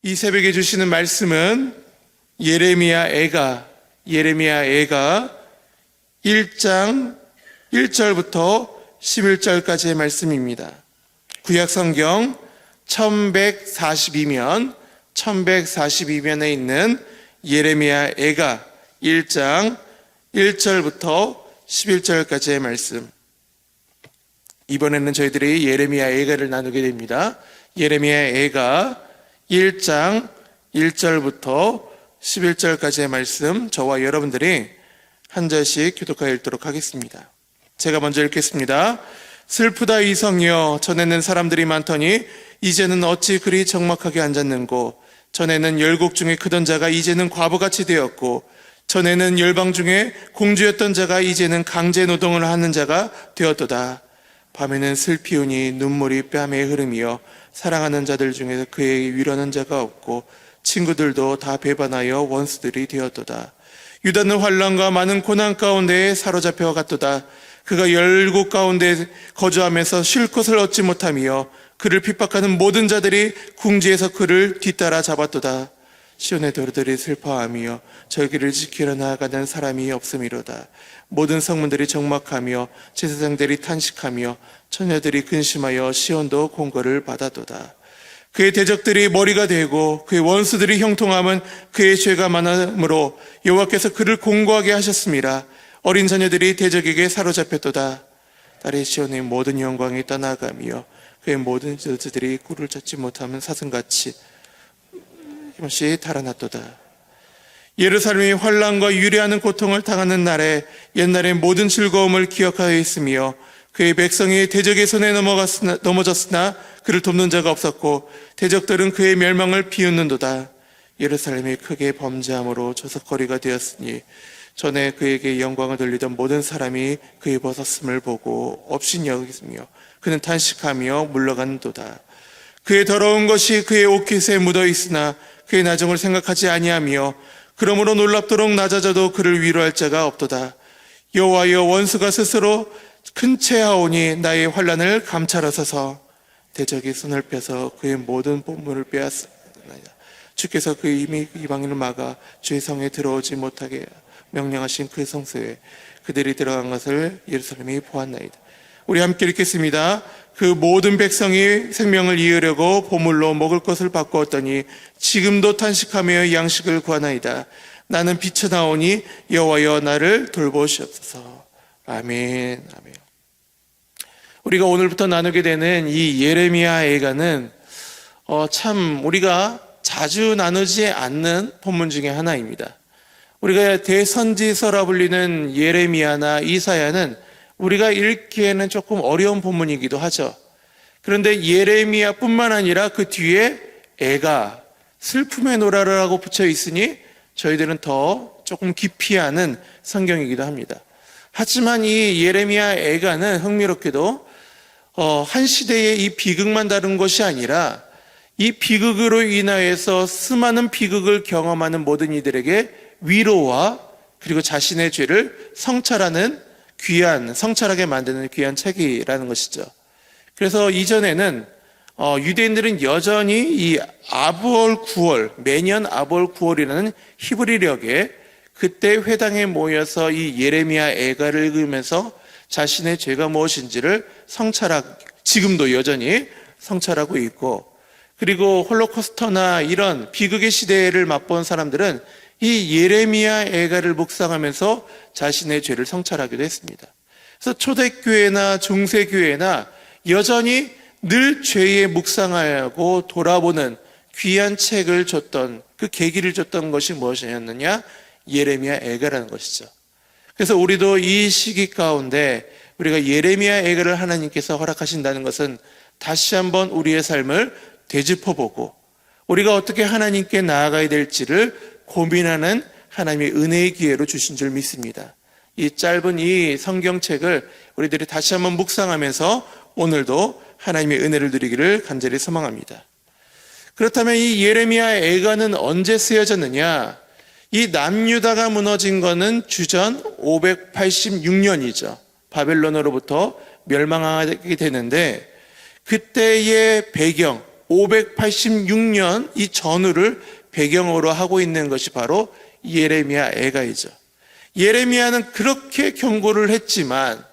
이 새벽에 주시는 말씀은 예레미야 애가 1장 1절부터 11절까지의 말씀입니다. 구약성경 1142면에 있는 예레미야 애가 1장 1절부터 11절까지의 말씀. 이번에는 저희들이 예레미야 애가를 나누게 됩니다. 예레미야 애가 1장 1절부터 11절까지의 말씀, 저와 여러분들이 한 절씩 교독하여 읽도록 하겠습니다. 제가 먼저 읽겠습니다. 슬프다 이성이여, 전에는 사람들이 많더니 이제는 어찌 그리 적막하게 앉았는고. 전에는 열국 중에 크던 자가 이제는 과부같이 되었고, 전에는 열방 중에 공주였던 자가 이제는 강제 노동을 하는 자가 되었도다. 밤에는 슬피우니 눈물이 뺨에 흐름이여, 사랑하는 자들 중에서 그에게 위로하는 자가 없고 친구들도 다 배반하여 원수들이 되었도다. 유다는 환난과 많은 고난 가운데에 사로잡혀 갔도다. 그가 열국 가운데 거주하면서 쉴 곳을 얻지 못하며 그를 핍박하는 모든 자들이 궁지에서 그를 뒤따라 잡았도다. 시온의 도로들이 슬퍼하며 절기를 지키러 나아가는 사람이 없음이로다. 모든 성문들이 적막하며 제사장들이 탄식하며 처녀들이 근심하여 시온도 공고를 받았도다. 그의 대적들이 머리가 되고 그의 원수들이 형통함은 그의 죄가 많음으로 여호와께서 그를 공고하게 하셨습니다. 어린 자녀들이 대적에게 사로잡혔도다. 딸의 시온의 모든 영광이 떠나가며 그의 모든 저들이 꿀을 찾지 못하면 사슴같이 힘없이 달아났도다. 예루살렘이 환난과 유리하는 고통을 당하는 날에 옛날의 모든 즐거움을 기억하여 있으며 그의 백성이 대적의 손에 넘어졌으나 그를 돕는 자가 없었고 대적들은 그의 멸망을 비웃는도다. 예루살렘이 크게 범죄함으로 조석거리가 되었으니 전에 그에게 영광을 돌리던 모든 사람이 그의 벗었음을 보고 없인 여기며 그는 탄식하며 물러간도다. 그의 더러운 것이 그의 옷깃에 묻어 있으나 그의 나중을 생각하지 아니하며 그러므로 놀랍도록 낮아져도 그를 위로할 자가 없도다. 여호와여, 원수가 스스로 큰 채하오니 나의 환난을 감찰하소서. 대적이 손을 펴서 그의 모든 보물을 빼앗으나이다. 주께서 그의 이방인을 막아 주의 성에 들어오지 못하게 명령하신 그 성소에 그들이 들어간 것을 예루살렘이 보았나이다. 우리 함께 읽겠습니다. 그 모든 백성이 생명을 이으려고 보물로 먹을 것을 바꾸었더니 지금도 탄식하며 양식을 구하나이다. 나는 비쳐나오니 여호와여 나를 돌보시옵소서. 아멘. 아멘. 우리가 오늘부터 나누게 되는 이 예레미야 애가는 참 우리가 자주 나누지 않는 본문 중에 하나입니다. 우리가 대선지서라 불리는 예레미야나 이사야는 우리가 읽기에는 조금 어려운 본문이기도 하죠. 그런데 예레미야뿐만 아니라 그 뒤에 애가 슬픔의 노라라고 붙여 있으니 저희들은 더 조금 깊이 아는 성경이기도 합니다. 하지만 이 예레미야 애가는 흥미롭게도 한 시대의 이 비극만 다룬 것이 아니라 이 비극으로 인하여서 수많은 비극을 경험하는 모든 이들에게 위로와 그리고 자신의 죄를 성찰하게 만드는 귀한 책이라는 것이죠. 그래서 이전에는 유대인들은 여전히 이 아부월 9월, 매년 아부월 9월이라는 히브리력에 그때 회당에 모여서 이 예레미야 애가를 읽으면서 자신의 죄가 무엇인지를 지금도 여전히 성찰하고 있고, 그리고 홀로코스터나 이런 비극의 시대를 맛본 사람들은 이 예레미야 애가를 묵상하면서 자신의 죄를 성찰하기도 했습니다. 그래서 초대교회나 중세교회나 여전히 늘 죄에 묵상하고 돌아보는 귀한 책을 줬던, 그 계기를 줬던 것이 무엇이었느냐? 예레미야 애가라는 것이죠. 그래서 우리도 이 시기 가운데 우리가 예레미야 애가를 하나님께서 허락하신다는 것은 다시 한번 우리의 삶을 되짚어보고 우리가 어떻게 하나님께 나아가야 될지를 고민하는 하나님의 은혜의 기회로 주신 줄 믿습니다. 이 짧은 이 성경책을 우리들이 다시 한번 묵상하면서 오늘도 하나님의 은혜를 누리기를 간절히 소망합니다. 그렇다면 이 예레미야 애가는 언제 쓰여졌느냐? 이 남유다가 무너진 것은 주전 586년이죠. 바벨론으로부터 멸망하게 되는데 그때의 배경, 586년 이 전후를 배경으로 하고 있는 것이 바로 예레미야 애가이죠. 예레미야는 그렇게 경고를 했지만,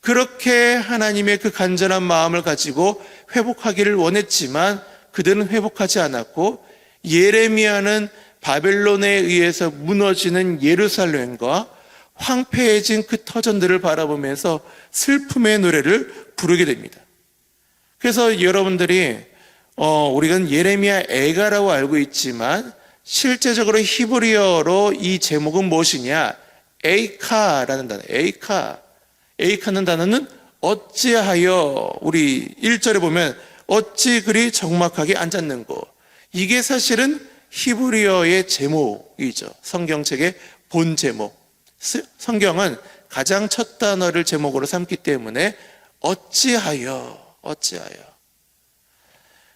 그렇게 하나님의 그 간절한 마음을 가지고 회복하기를 원했지만 그들은 회복하지 않았고, 예레미야는 바벨론에 의해서 무너지는 예루살렘과 황폐해진 그 터전들을 바라보면서 슬픔의 노래를 부르게 됩니다. 그래서 여러분들이 우리가 예레미야 애가라고 알고 있지만 실제적으로 히브리어로 이 제목은 무엇이냐? 에이카라는 단어. 에이카는 단어는 어찌하여, 우리 1절에 보면 어찌 그리 적막하게 앉았는고, 이게 사실은 히브리어의 제목이죠. 성경책의 본 제목. 성경은 가장 첫 단어를 제목으로 삼기 때문에 어찌하여.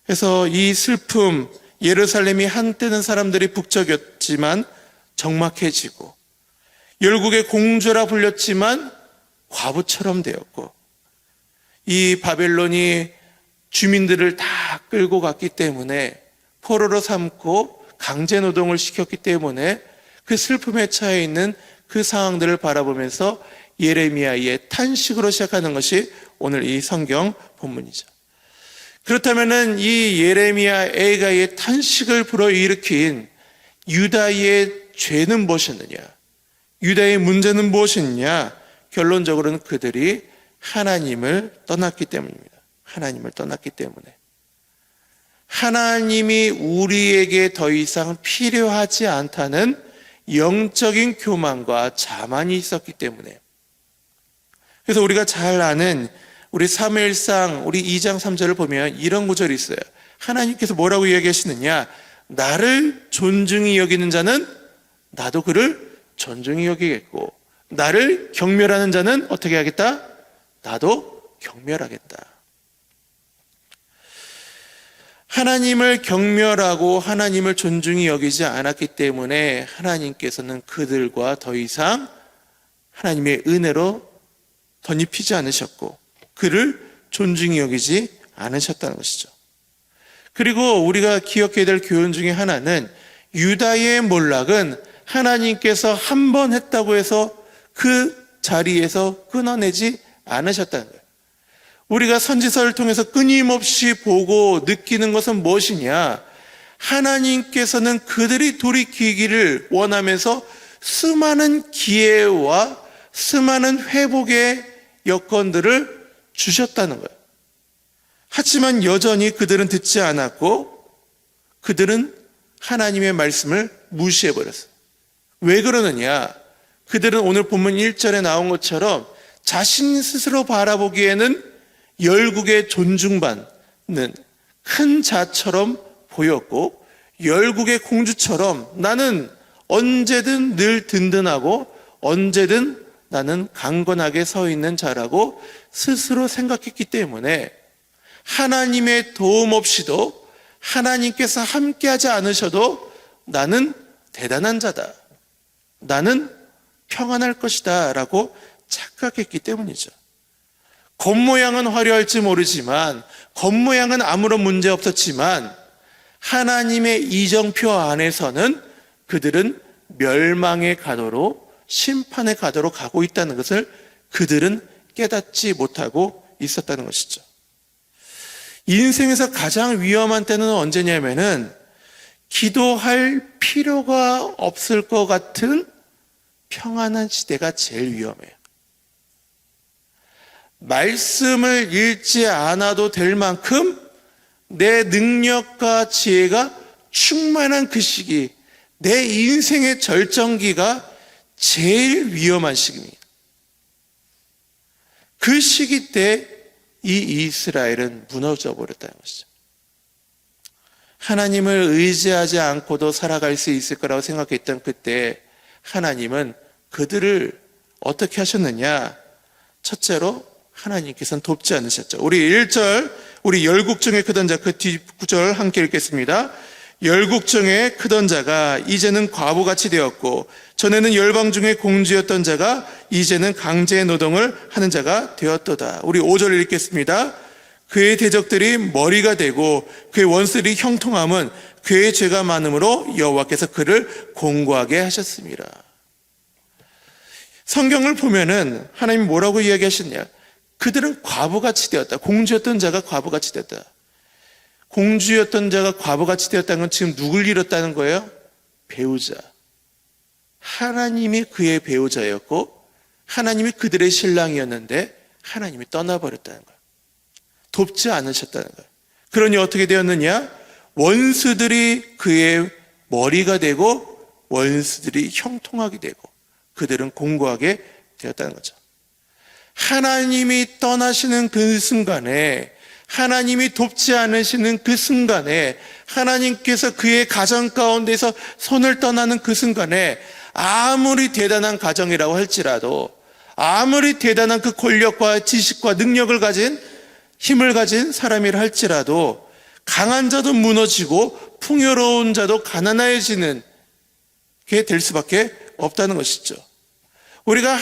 그래서 이 슬픔, 예루살렘이 한때는 사람들이 북적였지만 적막해지고, 열국의 공주라 불렸지만 과부처럼 되었고, 이 바벨론이 주민들을 다 끌고 갔기 때문에, 포로로 삼고 강제 노동을 시켰기 때문에 그 슬픔에 처해 있는 그 상황들을 바라보면서 예레미야의 탄식으로 시작하는 것이 오늘 이 성경 본문이죠. 그렇다면은 이 예레미야 애가의 탄식을 불어일으킨 유다의 죄는 무엇이었느냐? 유다의 문제는 무엇이냐? 결론적으로는 그들이 하나님을 떠났기 때문입니다. 하나님을 떠났기 때문에. 하나님이 우리에게 더 이상 필요하지 않다는 영적인 교만과 자만이 있었기 때문에. 그래서 우리가 잘 아는 우리 사무엘상 우리 2장 3절을 보면 이런 구절이 있어요. 하나님께서 뭐라고 이야기하시느냐? 나를 존중히 여기는 자는 나도 그를 존중히 여기겠고, 나를 경멸하는 자는 어떻게 하겠다? 나도 경멸하겠다. 하나님을 경멸하고 하나님을 존중히 여기지 않았기 때문에 하나님께서는 그들과 더 이상 하나님의 은혜로 덧입히지 않으셨고 그를 존중히 여기지 않으셨다는 것이죠. 그리고 우리가 기억해야 될 교훈 중에 하나는 유다의 몰락은 하나님께서 한 번 했다고 해서 그 자리에서 끊어내지 않으셨다는 거예요. 우리가 선지서를 통해서 끊임없이 보고 느끼는 것은 무엇이냐? 하나님께서는 그들이 돌이키기를 원하면서 수많은 기회와 수많은 회복의 여건들을 주셨다는 거예요. 하지만 여전히 그들은 듣지 않았고 그들은 하나님의 말씀을 무시해버렸어요. 왜 그러느냐? 그들은 오늘 본문 1절에 나온 것처럼 자신 스스로 바라보기에는 열국의 존중받는 큰 자처럼 보였고, 열국의 공주처럼 나는 언제든 늘 든든하고 언제든 나는 강건하게 서 있는 자라고 스스로 생각했기 때문에 하나님의 도움 없이도, 하나님께서 함께하지 않으셔도 나는 대단한 자다, 나는 평안할 것이다 라고 착각했기 때문이죠. 겉모양은 화려할지 모르지만, 겉모양은 아무런 문제 없었지만 하나님의 이정표 안에서는 그들은 멸망의 가도로, 심판의 가도로 가고 있다는 것을 그들은 깨닫지 못하고 있었다는 것이죠. 인생에서 가장 위험한 때는 언제냐면은 기도할 필요가 없을 것 같은 평안한 시대가 제일 위험해요. 말씀을 읽지 않아도 될 만큼 내 능력과 지혜가 충만한 그 시기, 내 인생의 절정기가 제일 위험한 시기입니다. 그 시기 때 이 이스라엘은 무너져 버렸다는 것이죠. 하나님을 의지하지 않고도 살아갈 수 있을 거라고 생각했던 그때 하나님은 그들을 어떻게 하셨느냐? 첫째로 하나님께서는 돕지 않으셨죠. 우리 1절, 우리 열국 중에 크던 자, 그 뒷구절 함께 읽겠습니다. 열국 중에 크던 자가 이제는 과부같이 되었고, 전에는 열방 중에 공주였던 자가 이제는 강제 노동을 하는 자가 되었도다. 우리 5절 읽겠습니다. 그의 대적들이 머리가 되고 그의 원수들이 형통함은 그의 죄가 많음으로 여호와께서 그를 공고하게 하셨습니다. 성경을 보면은 하나님이 뭐라고 이야기하셨냐? 그들은 과부같이 되었다. 공주였던 자가 과부같이 되었다. 공주였던 자가 과부같이 되었다는 건 지금 누굴 잃었다는 거예요? 배우자. 하나님이 그의 배우자였고 하나님이 그들의 신랑이었는데 하나님이 떠나버렸다는 거예요. 돕지 않으셨다는 거예요. 그러니 어떻게 되었느냐? 원수들이 그의 머리가 되고 원수들이 형통하게 되고 그들은 공고하게 되었다는 거죠. 하나님이 떠나시는 그 순간에, 하나님이 돕지 않으시는 그 순간에, 하나님께서 그의 가정 가운데서 손을 떠나는 그 순간에 아무리 대단한 가정이라고 할지라도, 아무리 대단한 그 권력과 지식과 능력을 가진, 힘을 가진 사람이라 할지라도 강한 자도 무너지고 풍요로운 자도 가난해지는 게 될 수밖에 없다는 것이죠. 우리가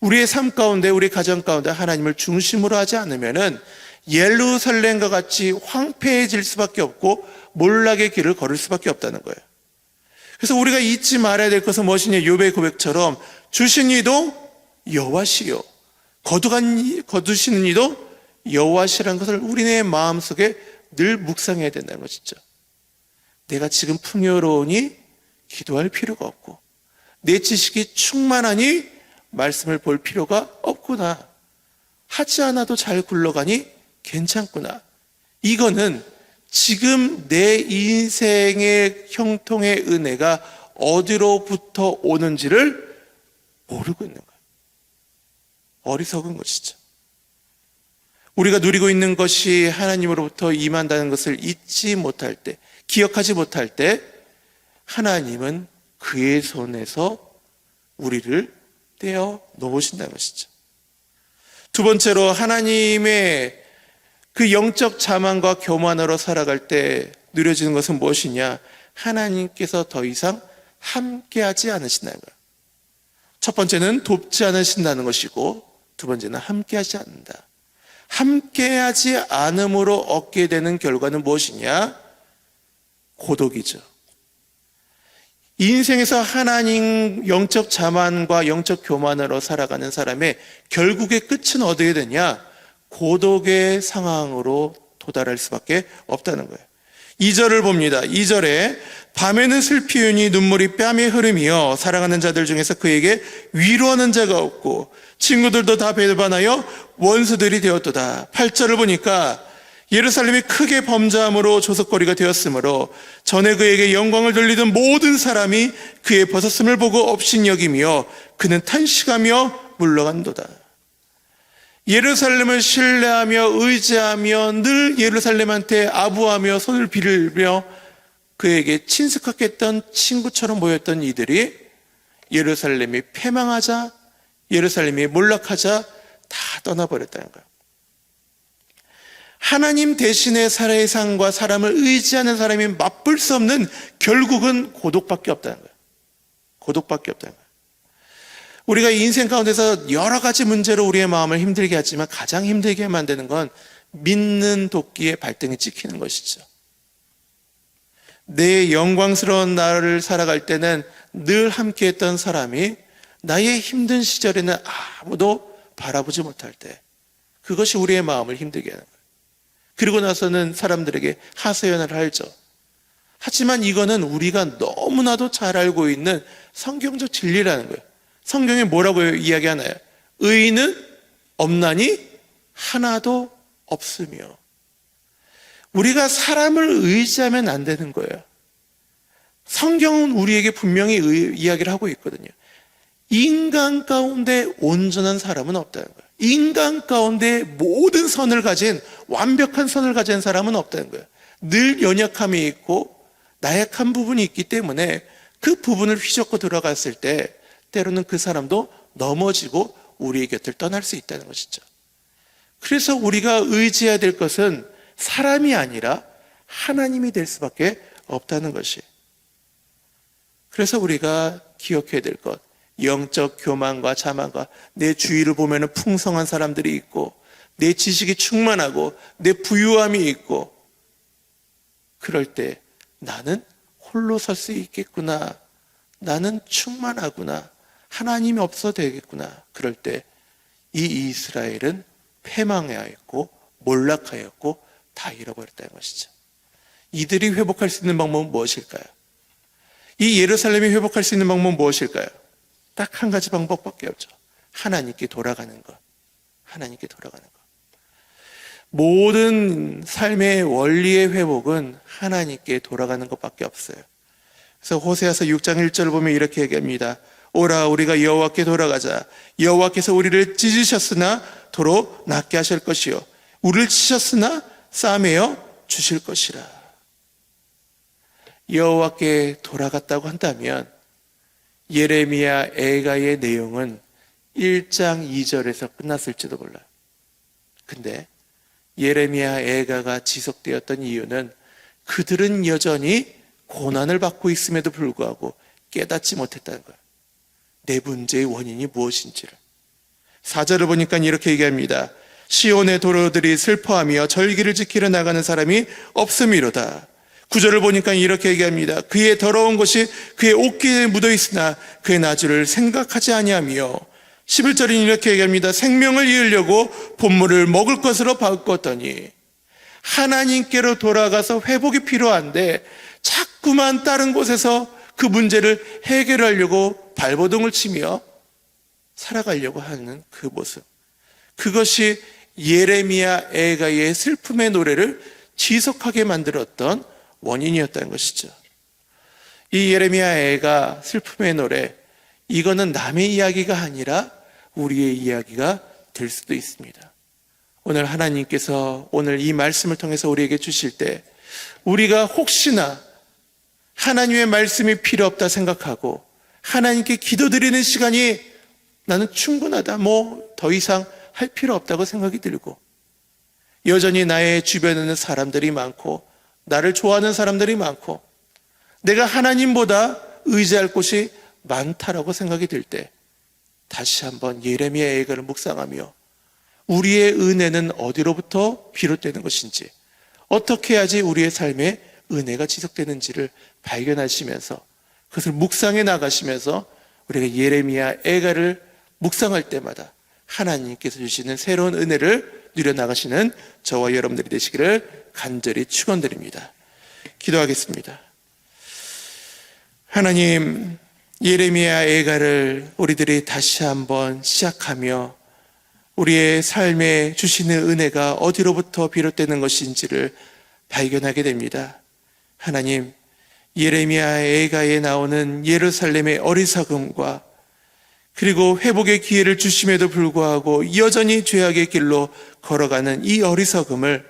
우리의 삶 가운데, 우리 가정 가운데 하나님을 중심으로 하지 않으면은 예루살렘과 같이 황폐해질 수밖에 없고 몰락의 길을 걸을 수밖에 없다는 거예요. 그래서 우리가 잊지 말아야 될 것은 무엇이냐? 욥의 고백처럼 주신 이도 여호와시요 거두시는 이도 여호와시라는 것을 우리의 마음속에 늘 묵상해야 된다는 것이죠. 내가 지금 풍요로우니 기도할 필요가 없고 내 지식이 충만하니 말씀을 볼 필요가 없구나. 하지 않아도 잘 굴러가니 괜찮구나. 이거는 지금 내 인생의 형통의 은혜가 어디로부터 오는지를 모르고 있는 거예요. 어리석은 것이죠. 우리가 누리고 있는 것이 하나님으로부터 임한다는 것을 잊지 못할 때, 기억하지 못할 때 하나님은 그의 손에서 우리를 떼어 놓으신다는 것이죠. 두 번째로 하나님의 그 영적 자만과 교만으로 살아갈 때 누려지는 것은 무엇이냐? 하나님께서 더 이상 함께하지 않으신다는 거예요. 첫 번째는 돕지 않으신다는 것이고 두 번째는 함께하지 않는다. 함께하지 않음으로 얻게 되는 결과는 무엇이냐? 고독이죠. 인생에서 하나님 영적 자만과 영적 교만으로 살아가는 사람의 결국의 끝은 어떻게 되냐? 고독의 상황으로 도달할 수밖에 없다는 거예요. 2절을 봅니다. 2절에 밤에는 슬피 우니 눈물이 뺨에 흐르며 사랑하는 자들 중에서 그에게 위로하는 자가 없고 친구들도 다 배반하여 원수들이 되었도다. 8절을 보니까 예루살렘이 크게 범죄함으로 조석거리가 되었으므로 전에 그에게 영광을 돌리던 모든 사람이 그의 벗었음을 보고 업신여기며 그는 탄식하며 물러간도다. 예루살렘을 신뢰하며 의지하며 늘 예루살렘한테 아부하며 손을 빌며 그에게 친숙했던 친구처럼 보였던 이들이 예루살렘이 패망하자, 예루살렘이 몰락하자 다 떠나버렸다는 거예요. 하나님 대신에 세상과 사람을 의지하는 사람이 맛볼 수 없는 결국은 고독밖에 없다는 거예요. 고독밖에 없다는 거예요. 우리가 인생 가운데서 여러 가지 문제로 우리의 마음을 힘들게 하지만 가장 힘들게 만드는 건 믿는 도끼에 발등이 찍히는 것이죠. 내 영광스러운 나를 살아갈 때는 늘 함께했던 사람이 나의 힘든 시절에는 아무도 바라보지 못할 때 그것이 우리의 마음을 힘들게 하는 거예요. 그리고 나서는 사람들에게 하소연을 하죠. 하지만 이거는 우리가 너무나도 잘 알고 있는 성경적 진리라는 거예요. 성경에 뭐라고 이야기하나요? 의인은 없나니 하나도 없으며. 우리가 사람을 의지하면 안 되는 거예요. 성경은 우리에게 분명히 이야기를 하고 있거든요. 인간 가운데 온전한 사람은 없다는 거예요. 인간 가운데 모든 선을 가진, 완벽한 선을 가진 사람은 없다는 거예요. 늘 연약함이 있고 나약한 부분이 있기 때문에 그 부분을 휘젓고 들어갔을 때 때로는 그 사람도 넘어지고 우리의 곁을 떠날 수 있다는 것이죠. 그래서 우리가 의지해야 될 것은 사람이 아니라 하나님이 될 수밖에 없다는 것이. 그래서 우리가 기억해야 될 것, 영적 교만과 자만과 내 주위를 보면 풍성한 사람들이 있고 내 지식이 충만하고 내 부유함이 있고 그럴 때 나는 홀로 설 수 있겠구나. 나는 충만하구나. 하나님이 없어도 되겠구나. 그럴 때 이 이스라엘은 패망하였고 몰락하였고 다 잃어버렸다는 것이죠. 이들이 회복할 수 있는 방법은 무엇일까요? 이 예루살렘이 회복할 수 있는 방법은 무엇일까요? 딱 한 가지 방법밖에 없죠. 하나님께 돌아가는 것. 하나님께 돌아가는 것. 모든 삶의 원리의 회복은 하나님께 돌아가는 것밖에 없어요. 그래서 호세아서 6장 1절을 보면 이렇게 얘기합니다. 오라 우리가 여호와께 돌아가자. 여호와께서 우리를 찢으셨으나 도로 낫게 하실 것이요 우리를 치셨으나 싸매어 주실 것이라. 여호와께 돌아갔다고 한다면 예레미야 애가의 내용은 1장 2절에서 끝났을지도 몰라요. 근데 예레미야 애가가 지속되었던 이유는 그들은 여전히 고난을 받고 있음에도 불구하고 깨닫지 못했다는 거예요. 내 문제의 원인이 무엇인지를. 4절을 보니까 이렇게 얘기합니다. 시온의 도로들이 슬퍼하며 절기를 지키러 나가는 사람이 없음이로다. 9절을 보니까 이렇게 얘기합니다. 그의 더러운 것이 그의 옷깃에 묻어 있으나 그의 나주를 생각하지 아니하며 11절은 이렇게 얘기합니다. 생명을 이으려고 본물을 먹을 것으로 바꿨더니 하나님께로 돌아가서 회복이 필요한데 자꾸만 다른 곳에서 그 문제를 해결하려고 발버둥을 치며 살아가려고 하는 그 모습. 그것이 예레미야 애가의 슬픔의 노래를 지속하게 만들었던 원인이었다는 것이죠. 이 예레미야 애가 슬픔의 노래, 이거는 남의 이야기가 아니라 우리의 이야기가 될 수도 있습니다. 오늘 하나님께서 오늘 이 말씀을 통해서 우리에게 주실 때 우리가 혹시나 하나님의 말씀이 필요 없다 생각하고 하나님께 기도드리는 시간이 나는 충분하다, 더 이상 할 필요 없다고 생각이 들고 여전히 나의 주변에는 사람들이 많고 나를 좋아하는 사람들이 많고 내가 하나님보다 의지할 곳이 많다라고 생각이 들 때 다시 한번 예레미야 애가를 묵상하며 우리의 은혜는 어디로부터 비롯되는 것인지, 어떻게 해야지 우리의 삶에 은혜가 지속되는지를 발견하시면서 그것을 묵상해 나가시면서 우리가 예레미야 애가를 묵상할 때마다 하나님께서 주시는 새로운 은혜를 누려나가시는 저와 여러분들이 되시기를 간절히 축원드립니다. 기도하겠습니다. 하나님, 예레미야 애가를 우리들이 다시 한번 시작하며 우리의 삶에 주시는 은혜가 어디로부터 비롯되는 것인지를 발견하게 됩니다. 하나님, 예레미야 애가에 나오는 예루살렘의 어리석음과 그리고 회복의 기회를 주심에도 불구하고 여전히 죄악의 길로 걸어가는 이 어리석음을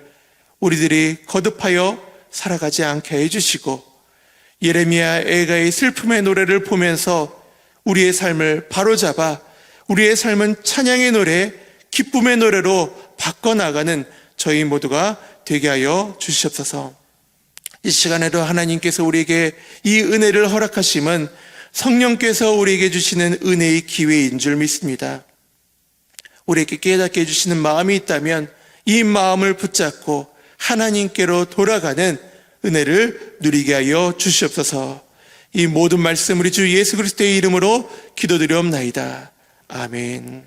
우리들이 거듭하여 살아가지 않게 해주시고 예레미야 애가의 슬픔의 노래를 보면서 우리의 삶을 바로잡아 우리의 삶은 찬양의 노래, 기쁨의 노래로 바꿔나가는 저희 모두가 되게 하여 주시옵소서. 이 시간에도 하나님께서 우리에게 이 은혜를 허락하심은 성령께서 우리에게 주시는 은혜의 기회인 줄 믿습니다. 우리에게 깨닫게 해주시는 마음이 있다면 이 마음을 붙잡고 하나님께로 돌아가는 은혜를 누리게 하여 주시옵소서. 이 모든 말씀 우리 주 예수 그리스도의 이름으로 기도드리옵나이다. 아멘.